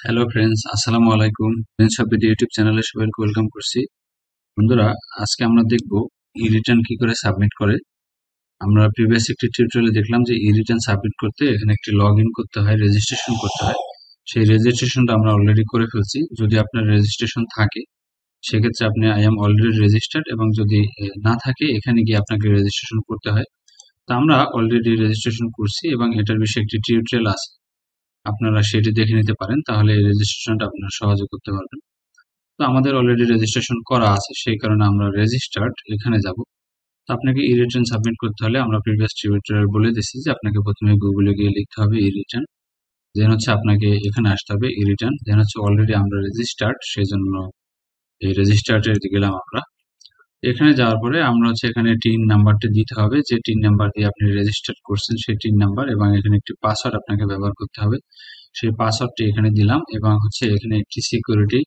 Hello friends, আসসালামু আলাইকুম। Friends of YouTube চ্যানেলে সবাইকে ওয়েলকাম করছি। বন্ধুরা, আজকে আমরা দেখব ই রিটার্ন কি করে সাবমিট করে। আমরা প্রিভিয়াস একটি টিউটোরিয়ালে দেখলাম যে ই রিটার্ন সাবমিট করতে এখানে একটি লগ ইন করতে হয়, রেজিস্ট্রেশন করতে হয়। সেই রেজিস্ট্রেশনটা আমরা অলরেডি করে ফেলছি। যদি আপনার রেজিস্ট্রেশন থাকে সেক্ষেত্রে আপনি আই এম অলরেডি রেজিস্টার্ড, এবং যদি না থাকে এখানে গিয়ে আপনাকে রেজিস্ট্রেশন করতে হয়। তো আমরা অলরেডি রেজিস্ট্রেশন করছি এবং এটার বিষয়ে একটি টিউটোরিয়াল আছে, আপনারা সেটি দেখে নিতে পারেন, তাহলে এই রেজিস্ট্রেশনটা আপনারা সহজে করতে পারবেন। তো আমাদের অলরেডি রেজিস্ট্রেশন করা আছে, সেই কারণে আমরা রেজিস্টার্ড এখানে যাব। তো আপনাকে ই রিটার্ন সাবমিট করতে হলে আমরা প্রিভিয়াস টিউটোরিয়াল বলে দিয়েছি যে আপনাকে প্রথমে গুগলে গিয়ে লিখতে হবে ই রিটার্ন, দেন হচ্ছে আপনাকে এখানে আসতে হবে ই রিটার্ন, দেন হচ্ছে অলরেডি আমরা রেজিস্টার্ড, সেই জন্য এই রেজিস্টার্ডে গেলাম আমরা। এখানে যাওয়ার পরে আমরা হচ্ছে এখানে টিন নাম্বারটি দিতে হবে, যে টিন নাম্বার দিয়ে আপনি রেজিস্টার্ড করছেন সেই টিন নাম্বার, এবং এখানে একটি পাসওয়ার্ড আপনাকে ব্যবহার করতে হবে। সেই পাসওয়ার্ডটি এখানে দিলাম, এবং হচ্ছে এখানে একটি সিকিউরিটি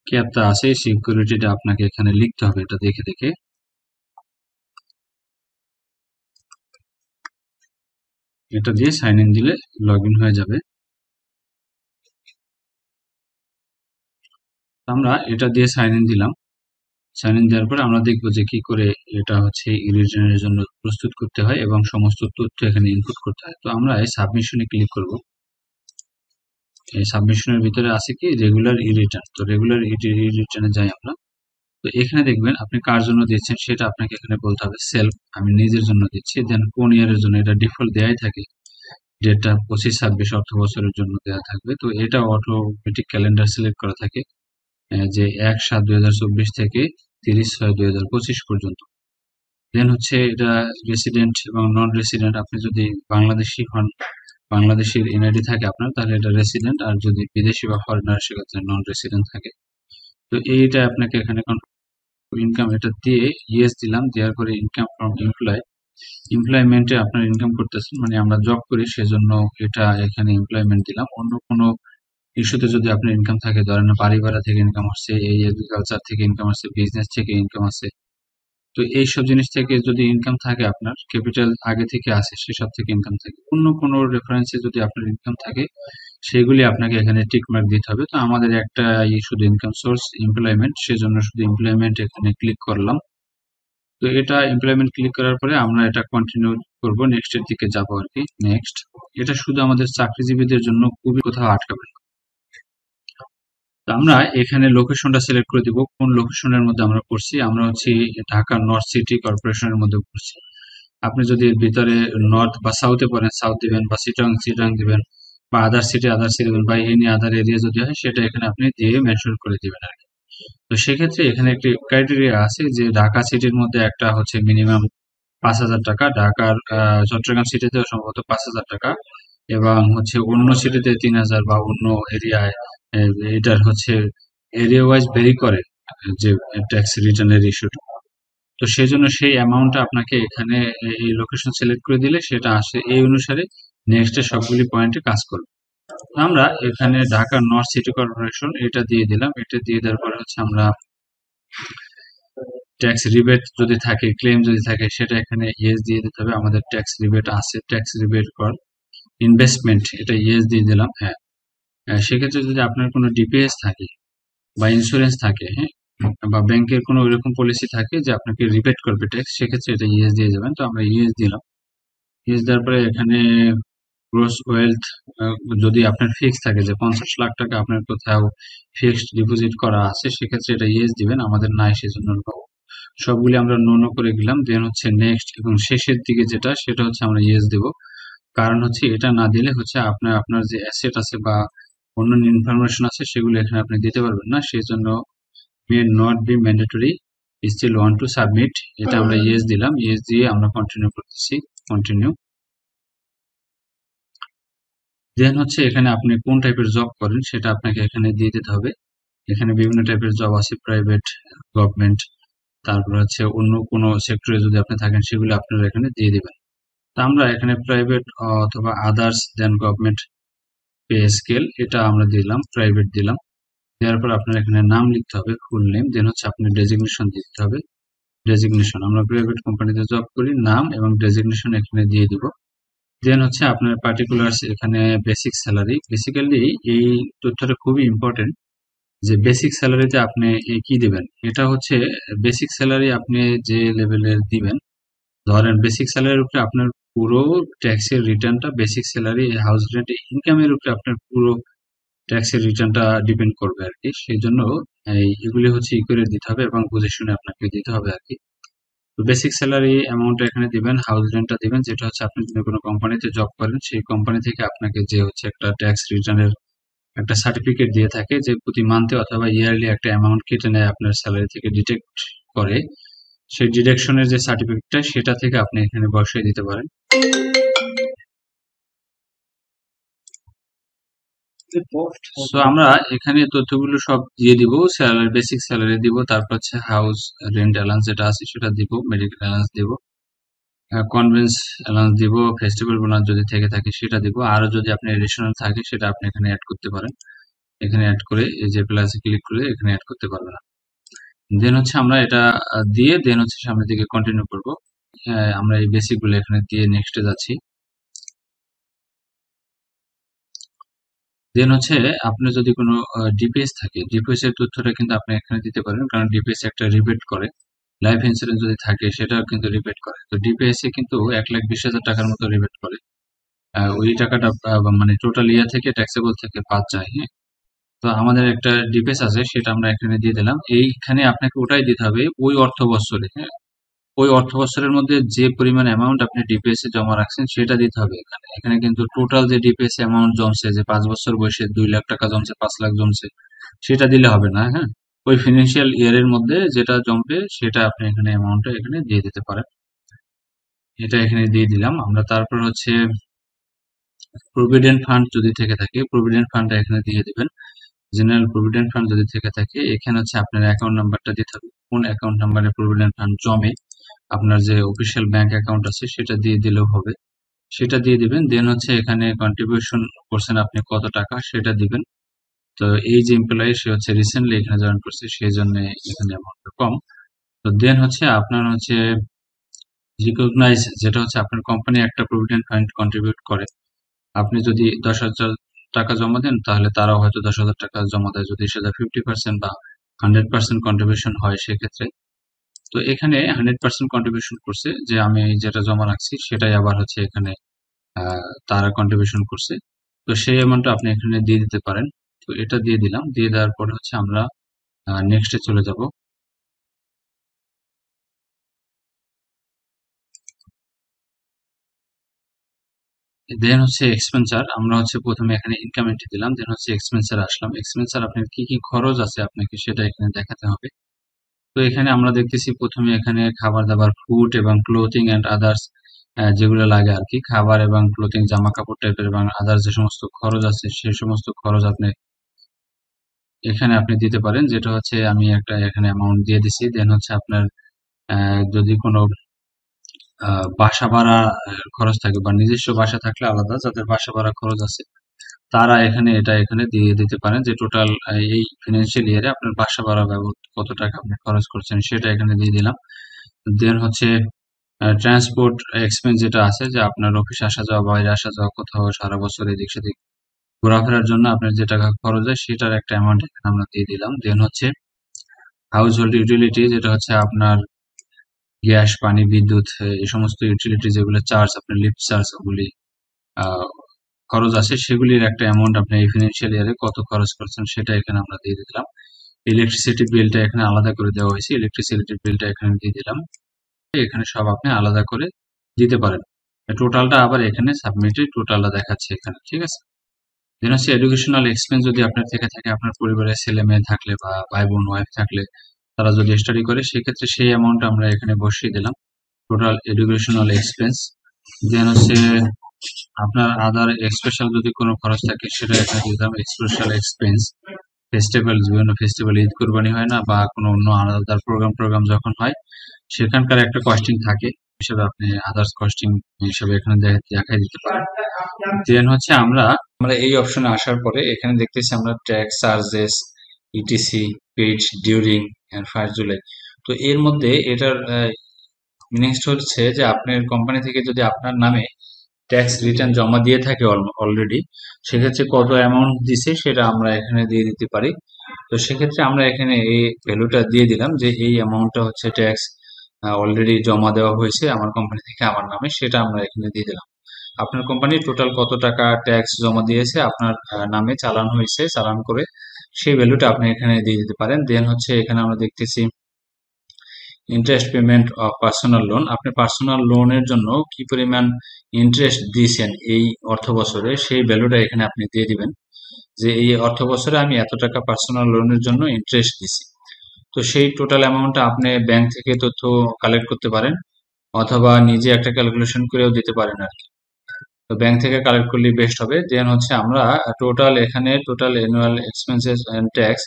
ক্যাপটা আছে, এই সিকিউরিটিটা আপনাকে এখানে লিখতে হবে, এটা দেখে দেখে। এটা দিয়ে সাইন ইন দিলে লগ ইন হয়ে যাবে। আমরা এটা দিয়ে সাইন ইন দিলাম। সাইন ইন দেওয়ার পরে আমরা দেখবো যে কি করে এটা হচ্ছে ই রিটার্নের জন্য প্রস্তুত করতে হয় এবং সমস্ত তথ্য এখানে ইনপুট করতে হয়। তো আমরা এই সাবমিশনে ক্লিক করব। এই সাবমিশনের ভিতরে আছে কি রেগুলার ই রিটার্ন। তো রেগুলার ই রিটার্নে যাই আমরা। তো এখানে দেখবেন আপনি কার জন্য দিচ্ছেন সেটা আপনাকে এখানে বলতে হবে সেলফ, আমি নিজের জন্য দিচ্ছি। দেন কোন ইয়ারের জন্য, এটা ডিফল্ট দেয়াই থাকে, ডেটটা 25-26 অর্থ বছরের জন্য দেওয়া থাকবে। তো এটা অটোমেটিক ক্যালেন্ডার সিলেক্ট করা থাকে, যে 1/7/2024 থেকে 30/6/2025 পর্যন্ত। দেন হচ্ছে এটা রেসিডেন্ট এবং নন রেসিডেন্ট, আপনি যদি বাংলাদেশি হন, বাংলাদেশের এনআইডি থাকে আপনার, তাহলে এটা রেসিডেন্ট, আর যদি বিদেশি বা ফরেনার সেক্ষেত্রে নন রেসিডেন্ট থাকে। তো এইটা আপনাকে এখানে ইনকাম, এটা দিয়ে ইয়েস দিলাম, দেওয়ার পরে ইনকাম ফ্রম এমপ্লয়মেন্টে আপনার ইনকাম করতেছেন, মানে আমরা জব করি সেজন্য এটা এখানে এমপ্লয়মেন্ট দিলাম। অন্য কোনো ইস্যুতে যদি আপনার ইনকাম থাকে, ধরেন বাড়ি ভাড়া থেকে ইনকাম আসছে, এই এগ্রিকালচার থেকে ইনকাম আসছে, বিজনেস থেকে ইনকাম আছে, তো এইসব জিনিস থেকে যদি ইনকাম থাকে, আপনার ক্যাপিটাল আগে থেকে আসে সেসব থেকে ইনকাম থাকে, অন্য কোনো রেফারেন্সে যদি আপনার ইনকাম থাকে সেগুলি আপনাকে এখানে টিক মার্ক দিতে হবে। তো আমাদের একটা শুধু ইনকাম সোর্স এমপ্লয়মেন্ট, সেজন্য শুধু এমপ্লয়মেন্ট এখানে ক্লিক করলাম। তো এটা এমপ্লয়মেন্ট ক্লিক করার পরে আমরা এটা কন্টিনিউ করব, নেক্সট এর দিকে যাবো আর কি। নেক্সট, এটা শুধু আমাদের চাকরিজীবীদের জন্য, খুবই কোথাও আটকাবে না। তো আমরা এখানে লোকেশনটা সিলেক্ট করে দিব, কোন লোকেশনের মধ্যে আমরা করছি। আমরা হচ্ছে ঢাকা নর্থ সিটি কর্পোরেশনের মধ্যে করছি। আপনি যদি এর ভিতরে নর্থ বা সাউথে পড়েন সাউথ দিবেন, বা চিটাং দিবেন, বা আদার সিটি দিবেন, বা এনি আদার এরিয়া যদি হয় সেটা এখানে আপনি দিয়ে মেনশন করে দিবেন আর কি। তো সেক্ষেত্রে এখানে একটি ক্রাইটেরিয়া আছে যে ঢাকা সিটির মধ্যে একটা হচ্ছে মিনিমাম 5,000 টাকা, ঢাকার চট্টগ্রাম সিটিতে সম্ভবত 5,000 টাকা, এবং হচ্ছে অন্য সিটিতে 3,000, বা অন্য এরিয়ায় এটার হচ্ছে এরিয়া ওয়াইজ ভেরি করে যে ট্যাক্স রিটার্নের ইস্যুটা। তো সেই জন্য সেই অ্যামাউন্টটা আপনাকে এখানে এই লোকেশন সিলেক্ট করে দিলে সেটা আসে এই অনুসারে নেক্সট এর সবগুলি পয়েন্টে কাজ করবে। আমরা এখানে ঢাকা নর্থ সিটি কর্পোরেশন এটা দিয়ে দিলাম। এটা দিয়ে দেওয়ার পরে হচ্ছে আমরা ট্যাক্স রিবেট যদি থাকে, ক্লেম যদি থাকে, সেটা এখানে ইয়েস দিয়ে দিতে হবে। আমাদের ট্যাক্স রিবেট আছে, ট্যাক্স রিবেট কর ইনভেস্টমেন্ট, এটা ইয়েস দিয়ে দিলাম। হ্যাঁ, সেক্ষেত্রে যদি আপনার কোনো ডিপিএস থাকে বা ইন্স্যুরেন্স থাকে, হ্যাঁ, বা ব্যাংকের কোনো ওইরকম পলিসি থাকে যে আপনাকে রিবেট করবে ট্যাক্স, সেক্ষেত্রে এটা ইয়েস দিয়ে যাবেন। তো আমরা ইয়েস দিলাম। ইয়েস দেওয়ার পরে এখানে গ্রোস ওয়েলথ, যদি আপনার ফিক্স থাকে যে 50 লাখ টাকা আপনার কোথাও ফিক্সড ডিপোজিট করা আছে, সেক্ষেত্রে এটা ইয়েস দিবেন। আমাদের নাই, সেজন্য সবগুলি আমরা নো নো করে দিলাম। দেন হচ্ছে নেক্সট, এবং শেষের দিকে যেটা সেটা হচ্ছে আমরা ইয়েস দেব। কারণ হচ্ছে এটা না দিলে হচ্ছে আপনার আপনার যে অ্যাসেট আছে বা অন্যান্য ইনফরমেশন আছে সেগুলো এখানে আপনি দিতে পারবেন না, সেই জন্য may not be mandatory, still want to submit, এটা আমরা ইয়েস দিলাম। ইয়েস দিয়ে আমরা কন্টিনিউ করতেছি, কন্টিনিউ। দেন হচ্ছে এখানে আপনি কোন টাইপের জব করেন সেটা আপনাকে এখানে দিয়ে দিতে হবে। এখানে বিভিন্ন টাইপের জব আছে, প্রাইভেট, গভর্নমেন্ট, তারপর হচ্ছে অন্য কোনো সেক্টরে যদি আপনি থাকেন সেগুলো আপনারা এখানে দিয়ে দিবেন। তা আমরা এখানে প্রাইভেট অথবা আদার্স, দেন গভর্নমেন্ট পে স্কেল, এটা আমরা দিলাম, প্রাইভেট দিলাম। দেওয়ার পর আপনার এখানে নাম লিখতে হবে, ফুল নেম। দেন হচ্ছে আপনার ডেজিগনেশন দিতে হবে। ডেজিগনেশন, আমরা প্রাইভেট কোম্পানিতে জব করি, নাম এবং ডেজিগনেশন এখানে দিয়ে দিব। দেন হচ্ছে আপনার পার্টিকুলার এখানে বেসিক স্যালারি। বেসিক্যালি এই তথ্যটা খুবই ইম্পর্টেন্ট যে বেসিক স্যালারিতে আপনি কি দিবেন। এটা হচ্ছে বেসিক স্যালারি আপনি যে লেভেলের দিবেন, ধরেন বেসিক স্যালারির উপরে আপনার পুরো ট্যাক্সের রিটার্নটা, বেসিক স্যালারি হাউস রেন্ট ইনকামের উপরে আপনার পুরো ট্যাক্সের রিটার্নটা ডিপেন্ড করবে আর কি। সেই জন্য এগুলি হচ্ছে ই করে দিতে হবে এবং বুঝে শুনে আপনাকে দিতে হবে আর কি। তো বেসিক স্যালারি অ্যামাউন্টটা এখানে দিবেন, হাউস রেন্টটা দিবেন, যেটা হচ্ছে আপনি যদি কোনো কোম্পানিতে জব করেন সেই কোম্পানি থেকে আপনাকে যে হচ্ছে একটা ট্যাক্স রিটার্নের একটা সার্টিফিকেট দিয়ে থাকে যে প্রতি মান্থে অথবা ইয়ারলি একটা অ্যামাউন্ট কেটে নেয় আপনার স্যালারি থেকে ডিডাক্ট করে। সেই ডিডাকশনের যে সার্টিফিকেটটা সেটা থেকে আপনি এখানে বসিয়ে দিতে পারেন। সো আমরা এখানে তথ্যগুলো সব দিয়ে দিব, স্যালারি বেসিক স্যালারি দিব, তারপর হচ্ছে হাউস রেন্ট অ্যালাউন্স যেটা আছে সেটা দিব, মেডিকেল অ্যালাউন্স দিব, কনভেন্স অ্যালাউন্স দিব, ফেস্টিভ্যাল বোনাস যদি থেকে থাকে সেটা দিব। আরো যদি আপনি এডিশনাল থাকে সেটা আপনি এখানে অ্যাড করতে পারেন। এখানে অ্যাড করে এই যে প্লাসে ক্লিক করে এখানে অ্যাড করতে পারবেন। দেন হচ্ছে আমরা এটা দিয়ে দেন হচ্ছে সামনের দিকে কন্টিনিউ করব। আমরা এই বেসিক গুলো এখানে দিয়ে নেক্সটে যাচ্ছি। দেন হচ্ছে আপনার যদি কোনো ডিপিএস থাকে, ডিপিএস এর তথ্যটা কিন্তু আপনি এখানে দিতে পারেন, কারণ ডিপিএস একটা রিবেট করে। লাইফ ইন্স্যুরেন্স যদি থাকে সেটাও কিন্তু রিবেট করে। তো ডিপিএস এ কিন্তু 1,20,000 টাকার মতো রিবেট করে। ওই টাকাটা মানে টোটাল ইয়ার থেকে ট্যাক্সেবল থেকে বাদ যায়। হ্যাঁ, তো আমাদের একটা ডিপিএস আছে সেটা আমরা এখানে দিয়ে দিলাম। এইখানে আপনাকে ওটাই দিতে হবে ওই অর্থ বছরে। হ্যাঁ, ওই অর্থ বছরের মধ্যে যে পরিমাণ অ্যামাউন্ট আপনি ডিপিএস এ জমা রাখছেন সেটা দিতে হবে এখানে। এখানে কিন্তু টোটাল যে ডিপিএস অ্যামাউন্ট জমছে, যে 5 বছর বয়সে 2 লাখ টাকা জমছে, 5 লাখ জমছে, সেটা দিলে হবে না। হ্যাঁ, ওই ফিনান্সিয়াল ইয়ারের মধ্যে যেটা জমবে সেটা আপনি এখানে অ্যামাউন্টটা এখানে দিয়ে দিতে পারেন। এটা এখানে দিয়ে দিলাম আমরা। তারপর হচ্ছে প্রভিডেন্ট ফান্ড যদি থেকে থাকে প্রভিডেন্ট ফান্ডটা এখানে দিয়ে দিবেন। জেনারেল প্রভিডেন্ট ফান্ড যদি থেকে থাকে এখানে হচ্ছে আপনার অ্যাকাউন্ট নাম্বারটা দিতে হবে, কোন অ্যাকাউন্ট নাম্বারে প্রভিডেন্ট ফান্ড জমে। আপনার যে অফিসিয়াল ব্যাংক অ্যাকাউন্ট আছে সেটা দিয়ে দিলেও হবে, সেটা দিয়ে দিবেন। দেন হচ্ছে এখানে কন্ট্রিবিউশন করছেন আপনি কত টাকা সেটা দিবেন। তো এই যে এমপ্লয়ি সে হচ্ছে রিসেন্টলি এখানে জয়েন করছে সেই জন্য এখানে অ্যামাউন্টটা কম। তো দেন হচ্ছে আপনার হচ্ছে রিকগনাইজ, যেটা হচ্ছে আপনার কোম্পানি একটা প্রভিডেন্ট ফান্ড কন্ট্রিবিউট করে। আপনি যদি 10,000 টাকা জমা দেন তাহলে তারাও হয়তো 10,000 টাকা জমা দেয়, যদি সেটা 50% বা 100% কন্ট্রিবিউশন হয় সেক্ষেত্রে। তো এখানে 100% কন্ট্রিবিউশন করছে, যে আমি যেটা জমা রাখছি সেটাই আবার হচ্ছে এখানে তারা কন্ট্রিবিউশন করছে। তো সেই অ্যামাউন্টটা আপনি এখানে দিয়ে দিতে পারেন। তো এটা দিয়ে দিলাম। দিয়ে দেওয়ার পরে হচ্ছে আমরা নেক্সটে চলে যাব। দেন হচ্ছে এক্সপেন্সার। আমরা হচ্ছে প্রথমে এখানে ইনকাম এন্ট্রি দিলাম, দেন হচ্ছে এক্সপেন্সার আসলাম। এক্সপেন্সার আপনার কি কি খরচ আছে আপনাকে সেটা এখানে দেখাতে হবে। তো এখানে আমরা দেখতেছি প্রথমে এখানে খাবার দাবার, ফুড এবং ক্লোথিং এন্ড আদার্স, যেগুলো লাগে আর কি, খাবার এবং ক্লোথিং, জামা কাপড় টাইপের এবং আদার্স যে সমস্ত খরচ আছে সেই সমস্ত খরচ আপনি এখানে আপনি দিতে পারেন, যেটা হচ্ছে আমি একটা এখানে অ্যামাউন্ট দিয়ে দিছি। দেন হচ্ছে আপনার যদি কোনো বাসা ভাড়া খরচ থাকে বা নিজস্ব বাসা থাকলে আলাদা, যাদের বাসা ভাড়া খরচ আছে তারা এখানে এটা এখানে দিয়ে দিতে পারেন, যে টোটাল এই ফিনান্সিয়াল ইয়ারে আপনার বাসা ভাড়া বাবদ কত টাকা আপনি খরচ করছেন সেটা এখানে দিয়ে দিলাম। দেন হচ্ছে ট্রান্সপোর্ট এক্সপেন্স যেটা আছে, যে আপনার অফিস আসা যাওয়া, বাইরে আসা যাওয়া, কোথাও সারা বছর এদিক সেদিক ঘোরাফেরার জন্য আপনার যে টাকা খরচ হয় সেটার একটা অ্যামাউন্ট এখানে আমরা দিয়ে দিলাম। দেন হচ্ছে হাউস হোল্ড ইউটিলিটি, যেটা হচ্ছে আপনার গ্যাস, পানি, বিদ্যুৎ, এই সমস্ত ইউটিলিটি যেগুলো চার্জ, আপনার লিফট চার্জ, ওগুলি আহ, খরচ আছে সেগুলির একটা অ্যামাউন্ট আপনি এই ফিনান্সিয়াল ইয়ারে কত খরচ করছেন সেটা এখানে আমরা দিয়ে দিলাম। ইলেকট্রিসিটি বিলটা এখানে আলাদা করে দেওয়া হয়েছে, ইলেকট্রিসিটি বিলটা এখানে দিয়ে দিলাম। এখানে সব আপনি আলাদা করে দিতে পারেন। টোটালটা আবার এখানে সাবমিটে টোটালটা দেখাচ্ছে এখানে, ঠিক আছে। দেন হচ্ছে এডুকেশনাল এক্সপেন্স যদি আপনার থেকে থাকে, আপনার পরিবারের ছেলে মেয়ে থাকলে বা ভাই বোন ওয়াইফ থাকলে তারা যদি স্টাডি করে সেক্ষেত্রে সেই অ্যামাউন্ট আমরা এখানে বসিয়ে দিলাম, টোটাল এডুকেশনাল এক্সপেন্স। দেন হচ্ছে আপনার আদার স্পেশাল যদি কোনো খরচ থাকে সেটা এখানে দিলাম, স্পেশাল এক্সপেন্স। ফেস্টিভ্যাল, বিভিন্ন ফেস্টিভ্যাল, ঈদ কুরবানি হয় না বা কোনো অন্য আলাদা প্রোগ্রাম যখন হয় সেখানকার একটা কস্টিং থাকে, হিসেবে আপনি আদার্স কস্টিং হিসেবে এখানে দেখাই দিতে পারেন। দেন হচ্ছে আমরা আমরা এই অপশনে আসার পরে এখানে দেখতেছি আমরা tax charges etc paid during and 1 July. তো এর মধ্যে এটার মিনিংস হচ্ছে যে আপনার কোম্পানি থেকে যদি আপনার নামে ট্যাক্স রিটার্ন জমা দিয়ে থাকে অলরেডি, সেক্ষেত্রে কত অ্যামাউন্ট দিছে সেটা আমরা এখানে দিয়ে দিতে পারি। তো সেক্ষেত্রে আমরা এখানে এই ভ্যালুটা দিয়ে দিলাম যে এই অ্যামাউন্টটা হচ্ছে ট্যাক্স অলরেডি জমা দেওয়া হয়েছে আমার কোম্পানি থেকে আমার নামে, সেটা আমরা এখানে দিয়ে দিলাম। আপনার কোম্পানি টোটাল কত টাকা ট্যাক্স জমা দিয়েছে আপনার নামে চালান হয়েছে, চালান করে সেই ভ্যালুটা আপনি এখানে দিয়ে দিতে পারেন। দেন হচ্ছে এখানে আমরা দেখতেছি interest payment of personal loan. আপনি পার্সোনাল লোনের জন্য কি পরিমাণ ইন্টারেস্ট দিয়েছেন এই অর্থ বছরে, সেই ভ্যালুটা এখানে আপনি দিয়ে দিবেন যে এই অর্থ বছরে আমি এত টাকা পার্সোনাল লোনের জন্য ইন্টারেস্ট দিছি। তো সেই টোটাল অ্যামাউন্টটা আপনি ব্যাংক থেকে তথ্য কালেক্ট করতে পারেন, অথবা নিজে একটা ক্যালকুলেশন করেও দিতে পারেন আর কি। তো ব্যাংক থেকে কালেক্ট করলে বেস্ট হবে। দেন হচ্ছে আমরা টোটাল এখানে total annual expenses and tax,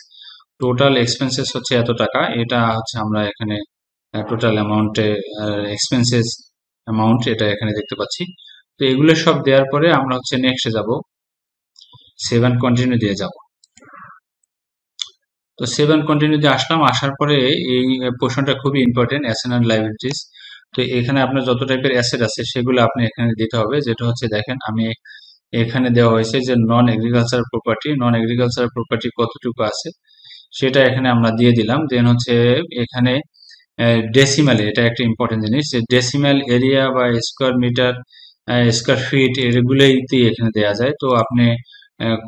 total expenses হচ্ছে এত টাকা, এটা হচ্ছে আমরা এখানে টোটাল অ্যামাউন্টে এক্সপেন্সেস অ্যামাউন্ট এটা এখানে দেখতে পাচ্ছি। তো এগুলো সব দেওয়ার পরে আমরা হচ্ছে নেক্সটে যাব, সেভ এন্ড কন্টিনিউ দিয়ে যাব। তো সেভ এন্ড কন্টিনিউ দিয়ে আসলাম, আসার পরে এই পোর্শনটা খুবই ইম্পর্টেন্ট, অ্যাসেট এন্ড লাইবিলিটিস। তো এখানে আপনার যত টাইপের অ্যাসেট আছে সেগুলো আপনি এখানে দিতে হবে। যেটা হচ্ছে দেখেন আমি এখানে দেওয়া হয়েছে যে নন এগ্রিকালচার প্রপার্টি, নন এগ্রিকালচার প্রপার্টি কতটুকু আছে সেটা এখানে আমরা দিয়ে দিলাম। দেন হচ্ছে এখানে ডেসিমালে, এটা একটা ইম্পর্টেন্ট জিনিস, যে ডেসিমাল এরিয়া বা স্কোয়ার মিটার স্কোয়ার ফিট এগুলোইতেই এখানে দেওয়া যায়। তো আপনি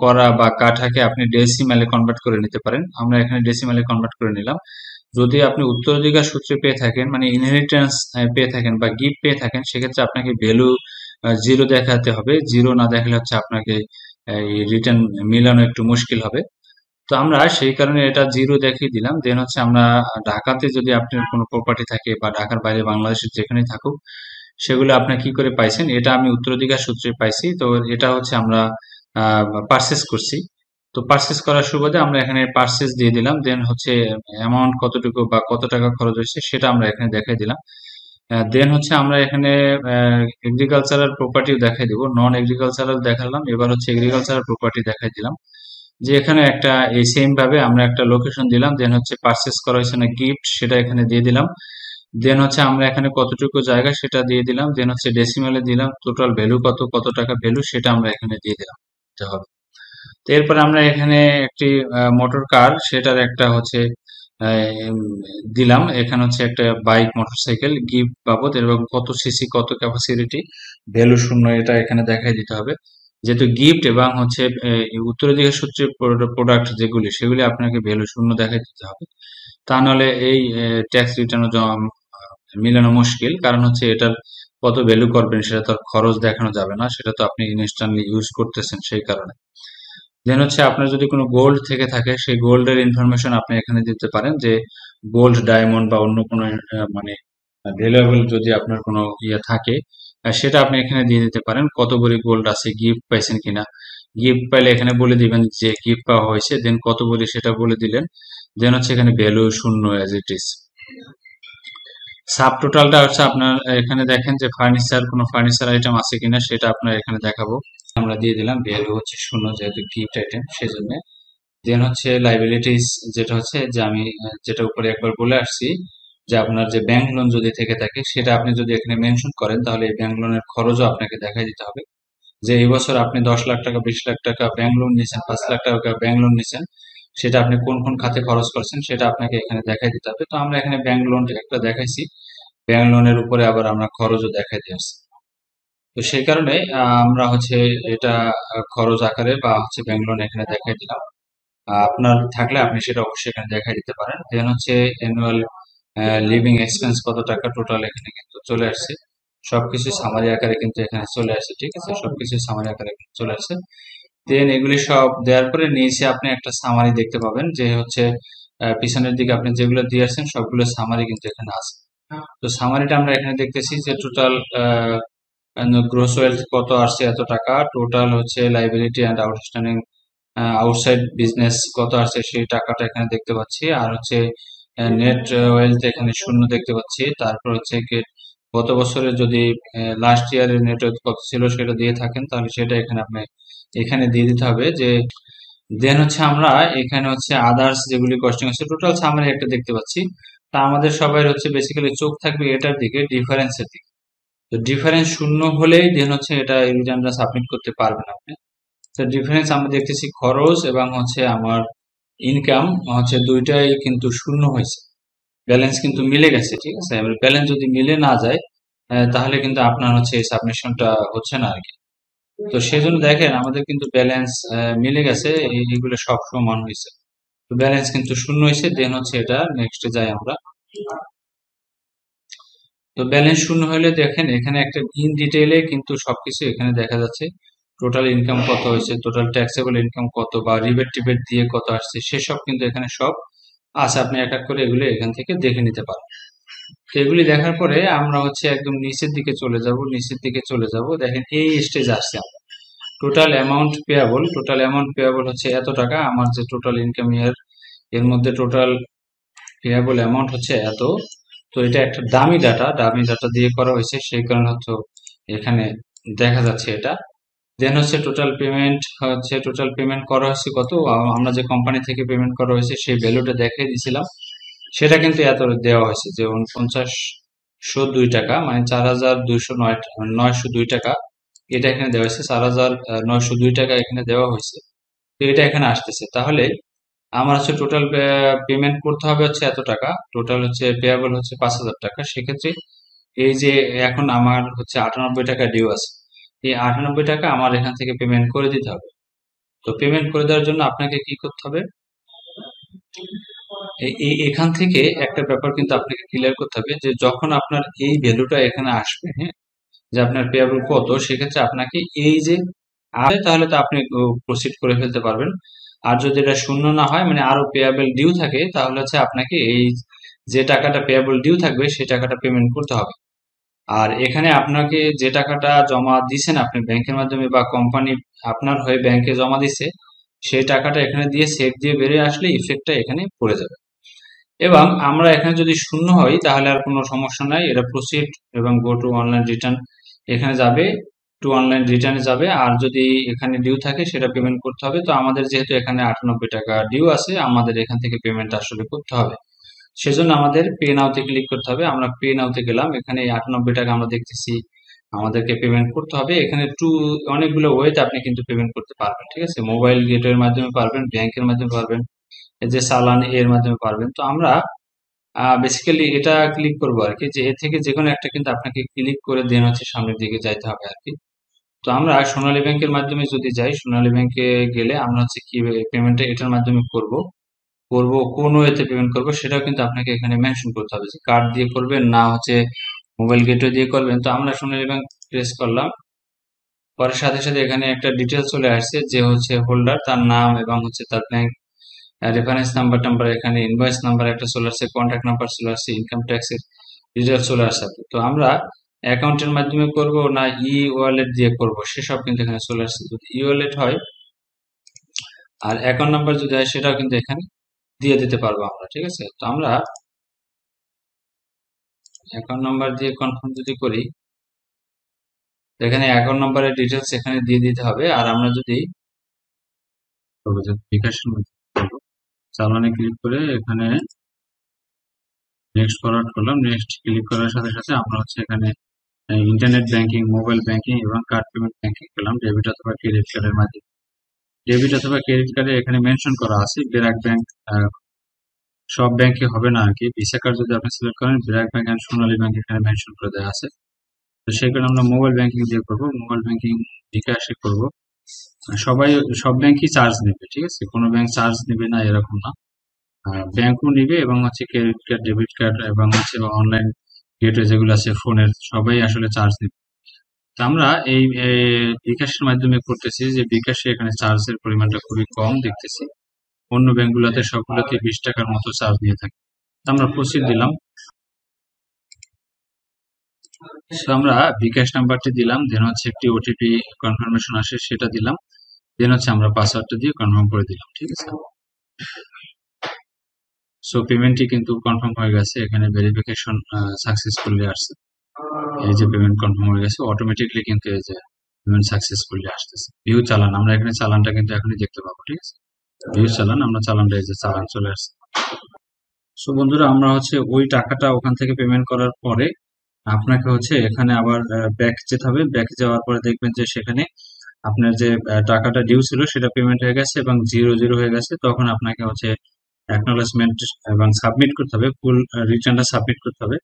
করা বা কাঠাকে আপনি ডেসিমালে কনভার্ট করে নিতে পারেন। আমরা এখানে ডেসিমালে কনভার্ট করে নিলাম। যদি আপনি উত্তরাধিকার সূত্রে পেয়ে থাকেন, মানে ইনহেরিটেন্স পেয়ে থাকেন বা গিফট পেয়ে থাকেন, সেক্ষেত্রে আপনাকে ভ্যালু জিরো দেখাতে হবে। জিরো না দেখালে হচ্ছে আপনাকে এই রিটার্ন মিলানো একটু মুশকিল হবে। তো আমরা সেই কারণে এটা জিরো দেখিয়ে দিলাম। দেন হচ্ছে আমরা ঢাকাতে যদি আপনার কোনো প্রপার্টি থাকে বা ঢাকার বাইরে বাংলাদেশের যেখানে থাকুক, সেগুলো আপনার কি করে পাইছেন, এটা আমি উত্তরাধিকার সূত্রে পাইছি। তো এটা হচ্ছে আমরা পারচেস করছি। তো পারচেস করার সুবাদে আমরা এখানে পারচেস দিয়ে দিলাম। দেন হচ্ছে অ্যামাউন্ট কতটুকু বা কত টাকা খরচ হয়েছে সেটা আমরা এখানে দেখাই দিলাম। দেন হচ্ছে আমরা এখানে এগ্রিকালচারাল প্রপার্টিও দেখাই দিব, নন এগ্রিকালচারাল দেখালাম, এবার হচ্ছে এগ্রিকালচারাল প্রপার্টি দেখাই দিলাম। যে এখানে একটা এই সেম ভাবে আমরা একটা লোকেশন দিলাম। দেন হচ্ছে পারচেস করা হয়েছে না গিফট সেটা এখানে দিয়ে দিলাম। দেন হচ্ছে আমরা এখানে কতটুকু জায়গা সেটা দিয়ে দিলাম। দেন হচ্ছে ডেসিমেলে দিলাম, টোটাল ভ্যালু কত, কত টাকা ভ্যালু সেটা আমরা এখানে দিয়ে দিলাম, দিতে হবে। তো এরপর আমরা এখানে একটি মোটর কার সেটার একটা হচ্ছে উম, দিলাম। এখানে হচ্ছে একটা বাইক মোটরসাইকেল গিফট বাবদ এবং কত সিসি কত ক্যাপাসিটি ভ্যালু শূন্য এটা এখানে দেখাই দিতে হবে। যেহেতু গিফট এবং হচ্ছে উত্তরাধিকার সূত্রে প্রোডাক্ট যেগুলি সেগুলি আপনাকে ভ্যালু শূন্য দেখাই দিতে হবে। তা নাহলে এই ট্যাক্স রিটার্ন মিলানো মুশকিল। কারণ হচ্ছে এটার কত ভ্যালু করবেন সেটা তো আর খরচ দেখানো যাবে না, সেটা তো আপনি ইনস্ট্যান্টলি ইউজ করতেছেন সেই কারণে। দেন হচ্ছে আপনার যদি কোনো গোল্ড থেকে থাকে সেই গোল্ডের ইনফরমেশন আপনি এখানে দিতে পারেন, যে গোল্ড ডায়মন্ড বা অন্য কোনো মানে ভ্যালুয়েবল যদি আপনার কোনো ইয়ে থাকে সেটা আপনি এখানে দিয়ে দিতে পারেন। কত ভরি গোল্ড আছে, গিফট পাইছেন কিনা, গিফট পাইলে এখানে বলে দিবেন যে গিফট পাওয়া হয়েছে। দেন কত ভরি সেটা বলে দিলেন। দেন হচ্ছে এখানে ভ্যালু শূন্য অ্যাজ ইট ইজ। সাব টোটালটা হচ্ছে আপনার এখানে দেখেন যে ফার্নিচার, কোনো ফার্নিচার আইটেম আছে কিনা সেটা আপনার এখানে দেখাবো। আমরা দিয়ে দিলাম ভ্যালু হচ্ছে শূন্য, যেহেতু গিফট আইটেম সেজন্য। দেন হচ্ছে লাইবিলিটিস, যেটা হচ্ছে যে আমি যেটা উপরে একবার বলে আসছি, যে আপনার যে ব্যাংক লোন যদি থেকে থাকে সেটা আপনি যদি এখানে মেনশন করেন তাহলে এই ব্যাংক লোনের খরচও আপনাকে দেখাই দিতে হবে। যে এই বছর আপনি 10 লাখ টাকা 20 লাখ টাকা ব্যাংক লোন নিয়েছেন, 5 লাখ টাকা ব্যাংক লোন নিয়েছেন, সেটা আপনি কোন কোন খাতে খরচ করছেন সেটা আপনাকে এখানে দেখাই দিতে হবে। তো আমরা এখানে ব্যাংক লোন একটা দেখাইছি, ব্যাংক লোনের উপরে আবার আমরা খরচও দেখাই দিয়েছি। তো সেই কারণে আমরা হচ্ছে এটা খরচ আকারে বা হচ্ছে ব্যাংক লোন এখানে দেখাই দিলাম। আপনার থাকলে আপনি সেটা অবশ্যই এখানে দেখাই দিতে পারেন। দেন হচ্ছে অ্যানুয়াল লিভিং এক্সপেন্স কত টাকা টোটাল এখানে কিন্তু চলে আসছে। সবকিছু সামারি আকারে কিন্তু এখানে চলে আসছে, ঠিক আছে, সবকিছু সামারি আকারে চলে আসছে। দেন এগুলি সব দেওয়ার পরে নিচে আপনি একটা সামারি দেখতে পাবেন, যে হচ্ছে পিছনের দিকে আপনি যেগুলো দিয়ে আসছেন সবগুলো সামারি কিন্তু এখানে আছে। তো সামারিটা আমরা এখানে দেখতেছি যে টোটাল গ্রোস ওয়েলথ কত আসছে এত টাকা, টোটাল হচ্ছে liability and outstanding outside business কত আসছে সেই টাকাটা এখানে দেখতে পাচ্ছি। আর হচ্ছে নেট ওয়েলথ এখানে শূন্য দেখতে পাচ্ছি। তারপর হচ্ছে কি গত বছরে যদি লাস্ট ইয়ারের নেট ওয়েলথ কত ছিল সেটা দিয়ে থাকেন তাহলে সেটা এখানে আপনি এখানে দিয়ে দিতে হবে। যে দেন হচ্ছে আমরা এখানে হচ্ছে আদার্স যেগুলি কস্টিং আছে টোটাল সামারি একটা দেখতে পাচ্ছি। তা আমাদের সবাই হচ্ছে বেসিক্যালি চোখ থাকবে এটার দিকে, ডিফারেন্সের দিকে। তো ডিফারেন্স শূন্য হলেই দেন হচ্ছে এটা এই রিটার্নটা সাবমিট করতে পারবেন আপনি। তো ডিফারেন্স আমরা দেখতেছি খরচ এবং হচ্ছে আমার ইনকাম হচ্ছে দুইটাই কিন্তু শূন্য হয়েছে, ব্যালেন্স কিন্তু মিলে গেছে, ঠিক আছে। এবার ব্যালেন্স যদি মিলে না যায় তাহলে কিন্তু আপনার হচ্ছে এই সাবমিশনটা হচ্ছে না আর কি। তো সেজন্য দেখেন আমাদের কিন্তু ব্যালেন্স মিলে গেছে, এইগুলো সব সমান হয়েছে। তো ব্যালেন্স কিন্তু শূন্য হয়েছে, দেন হচ্ছে এটা নেক্সটে যাই আমরা। তো ব্যালেন্স শূন্য হলে দেখেন এখানে একটা ইন ডিটেইলে কিন্তু সবকিছু এখানে দেখা যাচ্ছে। টোটাল ইনকাম কত হয়েছে, টোটাল ট্যাক্সেবল ইনকাম কত, বা রিবেট টিবেট দিয়ে কত আসছে, সেসব কিন্তু এখানে সব আছে। আপনি এক এক করে এগুলো এখান থেকে দেখে নিতে পারেন। তো এগুলি দেখার পরে আমরা হচ্ছে একদম নিচের দিকে চলে যাব, নিচের দিকে চলে যাব। দেখেন এই স্টেজ আসছে আমরা। টোটাল অ্যামাউন্ট পেয়াবল হচ্ছে এত টাকা। আমার যে টোটাল ইনকাম ইয়ার, এর মধ্যে টোটাল পেয়াবল অ্যামাউন্ট হচ্ছে এত। তো এটা একটা দামি ডাটা দিয়ে করা হয়েছে, সেই কারণে হচ্ছে এখানে দেখা যাচ্ছে এটা। দেন হচ্ছে টোটাল পেমেন্ট করা হয়েছে কত, আমরা যে কোম্পানি থেকে পেমেন্ট করা হয়েছে সেই ভ্যালুটা দেখিয়ে দিয়েছিলাম, সেটা কিন্তু এত দেওয়া হয়েছে যে 4902 টাকা, মানে 420902 টাকা। এটা এখানে দেওয়া হয়েছে 4902 টাকা এখানে দেওয়া হয়েছে। তো এটা এখানে আসতেছে, তাহলে আমার হচ্ছে টোটাল পেমেন্ট করতে হবে হচ্ছে এত টাকা, টোটাল হচ্ছে পেয়াবল হচ্ছে 5000 টাকা। সেক্ষেত্রে এই যে এখন আমার হচ্ছে 98 টাকা ডিউ আছে, এই 98 টাকা আমার এখান থেকে পেমেন্ট করে দিতে হবে। তো পেমেন্ট করে দেওয়ার জন্য আপনাকে কি করতে হবে, এখান থেকে একটা ব্যাপার কিন্তু আপনাকে ক্লিয়ার করতে হবে, যে যখন আপনার এই ভ্যালুটা এখানে আসবে, হ্যাঁ, যে আপনার পেয়াবল কত, সেক্ষেত্রে আপনাকে এই যে আসে তাহলে তো আপনি প্রসিড করে ফেলতে পারবেন। আর যদি এটা শূন্য না হয়, মানে আরো পেয়াবল ডিউ থাকে, তাহলে হচ্ছে আপনাকে এই যে টাকাটা পেয়াবল ডিউ থাকবে সেই টাকাটা পেমেন্ট করতে হবে। আর এখানে আপনাকে যে টাকাটা জমা দিছেন আপনি ব্যাংকের মাধ্যমে, বা কোম্পানি আপনার হয়ে ব্যাংকে জমা দিছে, সেই টাকাটা এখানে দিয়ে সেভ দিয়ে বেরিয়ে আসলে ইফেক্টটা এখানে পড়ে যাবে। এবং আমরা এখানে যদি শূন্য হই তাহলে আর কোনো সমস্যা নাই, এটা প্রসিড এবং গো টু অনলাইন রিটার্ন এখানে যাবে, টু অনলাইন রিটার্নে যাবে। আর যদি এখানে ডিউ থাকে সেটা পেমেন্ট করতে হবে। তো আমাদের যেহেতু এখানে 98 টাকা ডিউ আছে, আমাদের এখান থেকে পেমেন্ট আসলে করতে হবে। সেজন্য আমাদের পে নাওতে ক্লিক করতে হবে। আমরা পে নাওতে গেলাম, এখানে 98 টাকা আমরা দেখতেছি আমাদেরকে পেমেন্ট করতে হবে। এখানে অনেকগুলো ওয়েতে আপনি কিন্তু পেমেন্ট করতে পারবেন, ঠিক আছে। মোবাইল গেটওয়ের মাধ্যমে পারবেন, ব্যাংকের মাধ্যমে পারবেন, এই যে চালান এর মাধ্যমে পারবেন। তো আমরা বেসিক্যালি এটা ক্লিক করবো আর কি, যে এর থেকে যে কোনো একটা কিন্তু আপনাকে ক্লিক করে দেন হচ্ছে সামনের দিকে যাইতে হবে আর কি। তো আমরা সোনালী ব্যাংকের মাধ্যমে যদি যাই, সোনালী ব্যাংকে গেলে আমরা হচ্ছে কি পেমেন্টটা এটার মাধ্যমে করব, কোন ওয়েতে পেমেন্ট করব সেটাও কিন্তু আপনাকে এখানে মেনশন করতে হবে, যে কার্ড দিয়ে করবেন না হচ্ছে মোবাইল গেটওয়ে দিয়ে করবেন। তো আমরা সোনালী ব্যাংক প্রেস করলাম, পরে সাথে সাথে এখানে একটা ডিটেলস চলে আসছে, যে হচ্ছে হোল্ডার তার নাম এবং হচ্ছে তার ব্যাংক রেফারেন্স নাম্বার এখানে ইনভয়েস নাম্বার একটা চলে আসছে, কন্ট্যাক্ট নাম্বার চলে আসছে, ইনকাম ট্যাক্সের ডিটেলস চলে আসছে। তো আমরা অ্যাকাউন্টের মাধ্যমে করব না ই ওয়ালেট দিয়ে করব, সেসব কিন্তু এখানে চলে আসছে। যদি ই ওয়ালেট হয় আর অ্যাকাউন্ট নাম্বার যদি হয়, সেটাও কিন্তু এখানে দিয়ে দিতে পারবো আমরা, ঠিক আছে। তো আমরা অ্যাকাউন্ট নাম্বার দিয়ে কনফার্ম যদি করি, এখানে অ্যাকাউন্ট নাম্বারের ডিটেলস এখানে দিয়ে দিতে হবে। আর আমরা যদি বিকাশের মধ্যে চালানে ক্লিক করে এখানে নেক্সট ফরওয়ার্ড করলাম, নেক্সট ক্লিক করার সাথে সাথে আমরা হচ্ছে এখানে ইন্টারনেট ব্যাংকিং, মোবাইল ব্যাংকিং এবং কার্ড পেমেন্ট ব্যাংকিং পেলাম, ডেবিট অথবা ক্রেডিট কার্ডের মাধ্যমে। ডেবিট অথবা ক্রেডিট কার্ডে এখানে মেনশন করা আছে ব্র্যাক ব্যাংক, সব ব্যাংকে হবে না আর কি। ভিসা কার্ড যদি আপনি সিলেক্ট করেন, BRAC bank and Sonali bank এখানে মেনশন করে দেওয়া আছে। তো সেই কারণে আমরা মোবাইল ব্যাংকিং দিয়ে করবো, মোবাইল ব্যাংকিং বিকাশে করব। সবাই সব ব্যাংকই চার্জ নেবে, ঠিক আছে, কোনো ব্যাংক চার্জ নেবে না এরকম না, ব্যাংকও নিবে। এবং হচ্ছে ক্রেডিট কার্ড, ডেবিট কার্ড এবং হচ্ছে অনলাইন গেটওয়ে যেগুলো আছে ফোনের, সবাই আসলে চার্জ নেবে। তো আমরা এই বিকাশের মাধ্যমে করতেছি, যে বিকাশে এখানে চার্জের পরিমাণটা খুবই কম দেখতেছি, অন্য ব্যাংকগুলোতে সবগুলোতে 20 টাকার মতো চার্জ নিয়ে থাকে। তো আমরা প্রসিড দিলাম। তো আমরা বিকাশ নাম্বারটি দিলাম, দেন হচ্ছে একটি ওটিপি কনফার্মেশন আসে, সেটা দিলাম, দেন হচ্ছে আমরা পাসওয়ার্ডটা দিয়ে কনফার্ম করে দিলাম, ঠিক আছে। সো পেমেন্টটি কিন্তু কনফার্ম হয়ে গেছে, এখানে ভেরিফিকেশন সাকসেসফুলি আসছে। এই যে পেমেন্ট কনফার্ম হয়ে গেছে, অটোমেটিকলি কিন্তু এই যে পেমেন্ট সাকসেসফুলি আসতেছে। ভিউ চালান, আমরা এখানে চালানটা কিন্তু এখনই দেখতে পাবো, ঠিক আছে। ভিউ চালান, আমরা চালানটা, এই যে চালান চলে আসছে। সো বন্ধুরা, আমরা হচ্ছে ওই টাকাটা ওখান থেকে পেমেন্ট করার পরে আপনাকে হচ্ছে এখানে আবার ব্যাক যেতে হবে। ব্যাক যাওয়ার পরে দেখবেন যে সেখানে আপনার যে টাকাটা ডিউ ছিল সেটা পেমেন্ট হয়ে গেছে এবং 0 হয়ে গেছে। তখন আপনাকে হচ্ছে অ্যাকনলেজমেন্ট এবং সাবমিট করতে হবে, ফুল রিটার্নটা সাবমিট করতে হবে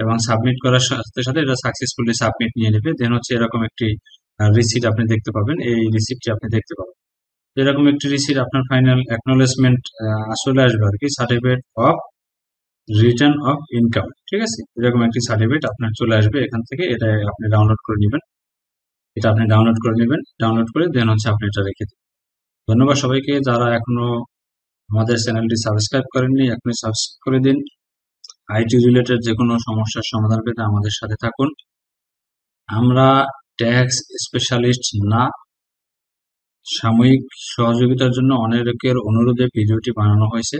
এবং সাবমিট করার সাথে সাথে এটা সাকসেসফুলি সাবমিট নিয়ে নেবে। দেন হচ্ছে এরকম একটি রিসিট আপনি দেখতে পাবেন। এই রিসিটটি আপনি দেখতে পাবেন। এরকম একটি রিসিট আপনার ফাইনাল অ্যাকনলেজমেন্ট চলে আসবে আর কি, certificate of return of income. ঠিক আছে, এরকম একটি সার্টিফিকেট আপনার চলে আসবে এখান থেকে। এটা আপনি ডাউনলোড করে নেবেন। ডাউনলোড করে দেন হচ্ছে আপনি এটা রেখে দিন। ধন্যবাদ সবাইকে। যারা এখনো আমাদের চ্যানেলটি সাবস্ক্রাইব করেননি, এখনই সাবস্ক্রাইব করে দিন। আইটি রিলেটেড যে কোনো সমস্যার সমাধান পেতে আমাদের সাথে থাকুন। আমরা ট্যাক্স স্পেশালিস্ট না, সাময়িক সহযোগিতার জন্য অনেকের অনুরোধে ভিডিওটি বানানো হয়েছে।